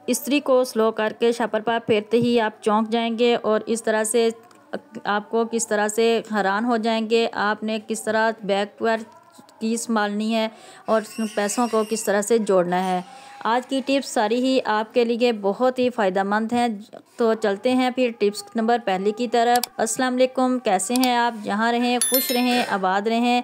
इस्त्री को स्लो करके शापर पर फेरते ही आप चौंक जाएंगे और इस तरह से आपको किस तरह से हैरान हो जाएंगे आपने किस तरह बैग पर की संभालनी है और पैसों को किस तरह से जोड़ना है। आज की टिप्स सारी ही आपके लिए बहुत ही फ़ायदेमंद हैं। तो चलते हैं फिर टिप्स नंबर पहली की तरफ। अस्सलाम वालेकुम, कैसे हैं आप? जहाँ रहें खुश रहें, आबाद रहें।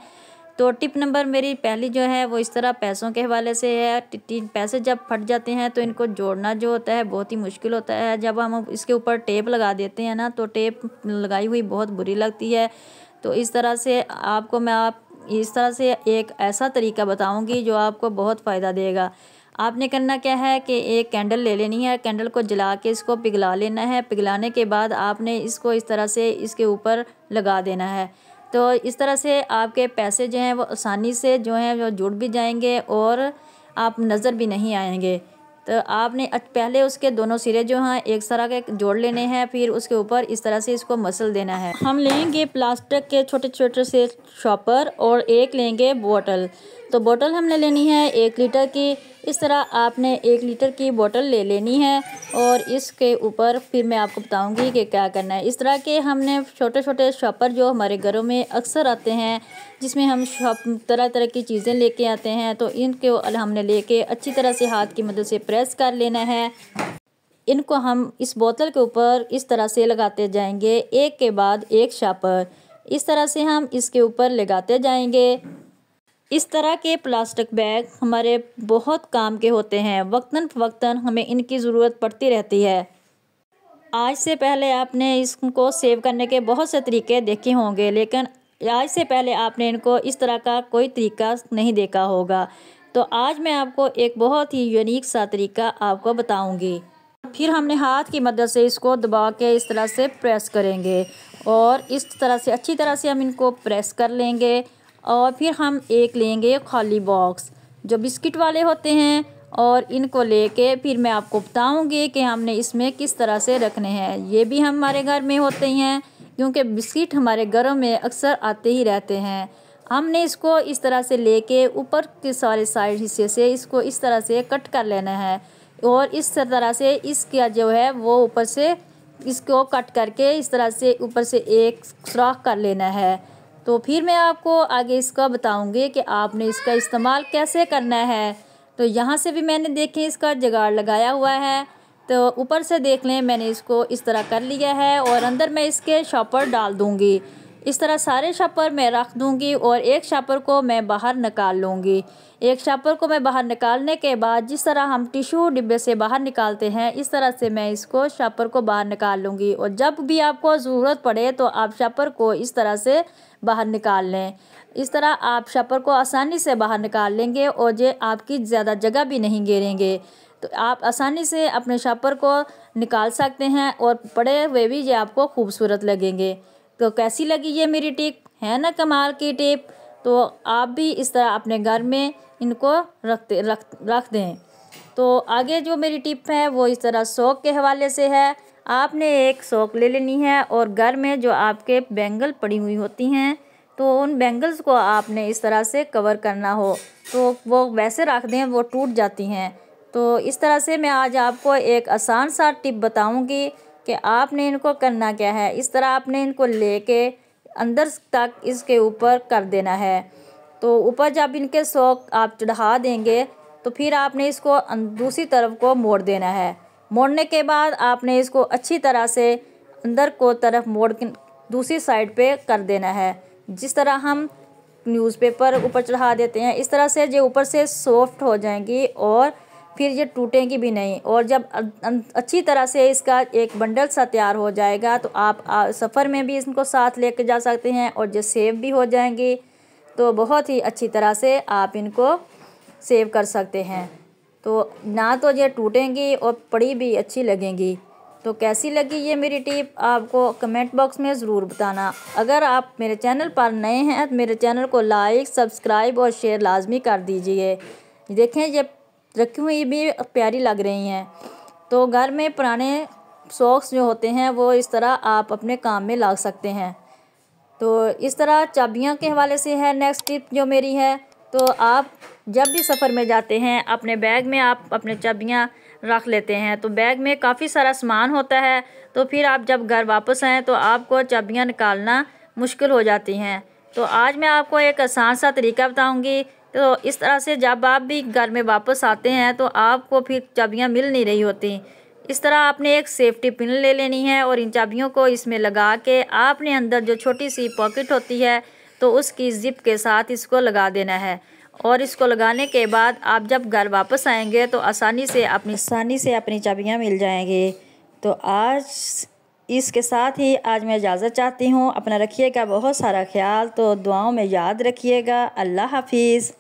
तो टिप नंबर मेरी पहली जो है वो इस तरह पैसों के हवाले से है। पैसे जब फट जाते हैं तो इनको जोड़ना जो होता है बहुत ही मुश्किल होता है। जब हम इसके ऊपर टेप लगा देते हैं ना तो टेप लगाई हुई बहुत बुरी लगती है। तो इस तरह से इस तरह से एक ऐसा तरीका बताऊंगी जो आपको बहुत फ़ायदा देगा। आपने करना क्या है कि एक कैंडल ले लेनी है, कैंडल को जला के इसको पिघला लेना है। पिघलाने के बाद आपने इसको इस तरह से इसके ऊपर लगा देना है। तो इस तरह से आपके पैसे जो हैं वो आसानी से जो हैं वो जुड़ भी जाएंगे और आप नज़र भी नहीं आएंगे। तो आपने पहले उसके दोनों सिरे जो हैं एक तरह के जोड़ लेने हैं, फिर उसके ऊपर इस तरह से इसको मसल देना है। हम लेंगे प्लास्टिक के छोटे छोटे से शॉपर और एक लेंगे बोतल। तो बोतल हमने लेनी है 1 लीटर की। इस तरह आपने 1 लीटर की बोतल ले लेनी है और इसके ऊपर फिर मैं आपको बताऊंगी कि क्या करना है। इस तरह के हमने छोटे छोटे शॉपर जो हमारे घरों में अक्सर आते हैं, जिसमें हम तरह तरह की चीज़ें लेके आते हैं, तो इनको हमने लेके अच्छी तरह से हाथ की मदद से प्रेस कर लेना है। इनको हम इस बोतल के ऊपर इस तरह से लगाते जाएंगे, एक के बाद एक शॉपर इस तरह से हम इसके ऊपर लगाते जाएंगे। इस तरह के प्लास्टिक बैग हमारे बहुत काम के होते हैं, वक्तन फ़वक्तन हमें इनकी ज़रूरत पड़ती रहती है। आज से पहले आपने इसको सेव करने के बहुत से तरीके देखे होंगे, लेकिन आज से पहले आपने इनको इस तरह का कोई तरीका नहीं देखा होगा। तो आज मैं आपको एक बहुत ही यूनिक सा तरीका आपको बताऊंगी। फिर हमने हाथ की मदद से इसको दबा के इस तरह से प्रेस करेंगे और इस तरह से अच्छी तरह से हम इनको प्रेस कर लेंगे। और फिर हम एक लेंगे खाली बॉक्स जो बिस्किट वाले होते हैं और इनको लेके फिर मैं आपको बताऊंगी कि हमने इसमें किस तरह से रखने हैं। ये भी हमारे घर में होते हैं क्योंकि बिस्किट हमारे घरों में अक्सर आते ही रहते हैं। हमने इसको इस तरह से लेके ऊपर के सारे साइड हिस्से से इसको इस तरह से कट कर लेना है और इस तरह से इसका जो है वो ऊपर से इसको कट करके इस तरह से ऊपर से एक सुराख कर लेना है। तो फिर मैं आपको आगे इसका बताऊंगी कि आपने इसका इस्तेमाल कैसे करना है। तो यहाँ से भी मैंने देखें इसका जुगाड़ लगाया हुआ है। तो ऊपर से देख लें मैंने इसको इस तरह कर लिया है और अंदर मैं इसके शॉपर डाल दूँगी। इस तरह सारे शॉपर मैं रख दूँगी और एक शॉपर को मैं बाहर निकाल लूँगी। एक शॉपर को मैं बाहर निकालने के बाद जिस तरह हम टिश्यू डिब्बे से बाहर निकालते हैं इस तरह से मैं इसको शॉपर को बाहर निकाल लूँगी। और जब भी आपको ज़रूरत पड़े तो आप शॉपर को इस तरह से बाहर निकाल लें। इस तरह आप शॉपर को आसानी से बाहर निकाल लेंगे और ये आपकी ज़्यादा जगह भी नहीं घेरेंगे। तो आप आसानी से अपने शॉपर को निकाल सकते हैं और पड़े हुए भी ये आपको खूबसूरत लगेंगे। तो कैसी लगी ये मेरी टिप? है ना कमाल की टिप? तो आप भी इस तरह अपने घर में इनको रख दें। तो आगे जो मेरी टिप है वो इस तरह सॉक के हवाले से है। आपने एक सॉक ले लेनी है और घर में जो आपके बैंगल पड़ी हुई होती हैं तो उन बैंगल्स को आपने इस तरह से कवर करना हो तो वो वैसे रख दें, वो टूट जाती हैं। तो इस तरह से मैं आज आपको एक आसान सा टिप बताऊंगी कि आपने इनको करना क्या है। इस तरह आपने इनको लेके अंदर तक इसके ऊपर कर देना है। तो ऊपर जब इनके सॉक आप चढ़ा देंगे तो फिर आपने इसको दूसरी तरफ को मोड़ देना है। मोड़ने के बाद आपने इसको अच्छी तरह से अंदर को तरफ मोड़ के दूसरी साइड पे कर देना है। जिस तरह हम न्यूज़पेपर ऊपर चढ़ा देते हैं इस तरह से ये ऊपर से सॉफ्ट हो जाएंगी और फिर ये टूटेंगी भी नहीं। और जब अच्छी तरह से इसका एक बंडल सा तैयार हो जाएगा तो आप सफ़र में भी इसको साथ लेके जा सकते हैं और ये सेव भी हो जाएंगी। तो बहुत ही अच्छी तरह से आप इनको सेव कर सकते हैं। तो ना तो ये टूटेंगी और पड़ी भी अच्छी लगेंगी। तो कैसी लगी ये मेरी टिप आपको कमेंट बॉक्स में ज़रूर बताना। अगर आप मेरे चैनल पर नए हैं तो मेरे चैनल को लाइक, सब्सक्राइब और शेयर लाजमी कर दीजिए। देखें ये रखी हुई भी प्यारी लग रही हैं। तो घर में पुराने सॉक्स जो होते हैं वो इस तरह आप अपने काम में ला सकते हैं। तो इस तरह चाबियों के हवाले से है नेक्स्ट टिप जो मेरी है। तो आप जब भी सफ़र में जाते हैं अपने बैग में आप अपने चाबियाँ रख लेते हैं। तो बैग में काफ़ी सारा सामान होता है, तो फिर आप जब घर वापस आएँ तो आपको चाबियाँ निकालना मुश्किल हो जाती हैं। तो आज मैं आपको एक आसान सा तरीका बताऊंगी। तो इस तरह से जब आप भी घर में वापस आते हैं तो आपको फिर चाबियाँ मिल नहीं रही होती। इस तरह आपने एक सेफ्टी पिन ले लेनी है और इन चाबियों को इसमें लगा के आपने अंदर जो छोटी सी पॉकेट होती है तो उसकी ज़िप के साथ इसको लगा देना है। और इसको लगाने के बाद आप जब घर वापस आएंगे तो आसानी से अपनी चाबियाँ मिल जाएंगी। तो आज इसके साथ ही आज मैं इजाज़त चाहती हूँ। अपना रखिएगा बहुत सारा ख्याल, तो दुआओं में याद रखिएगा। अल्लाह हाफिज़।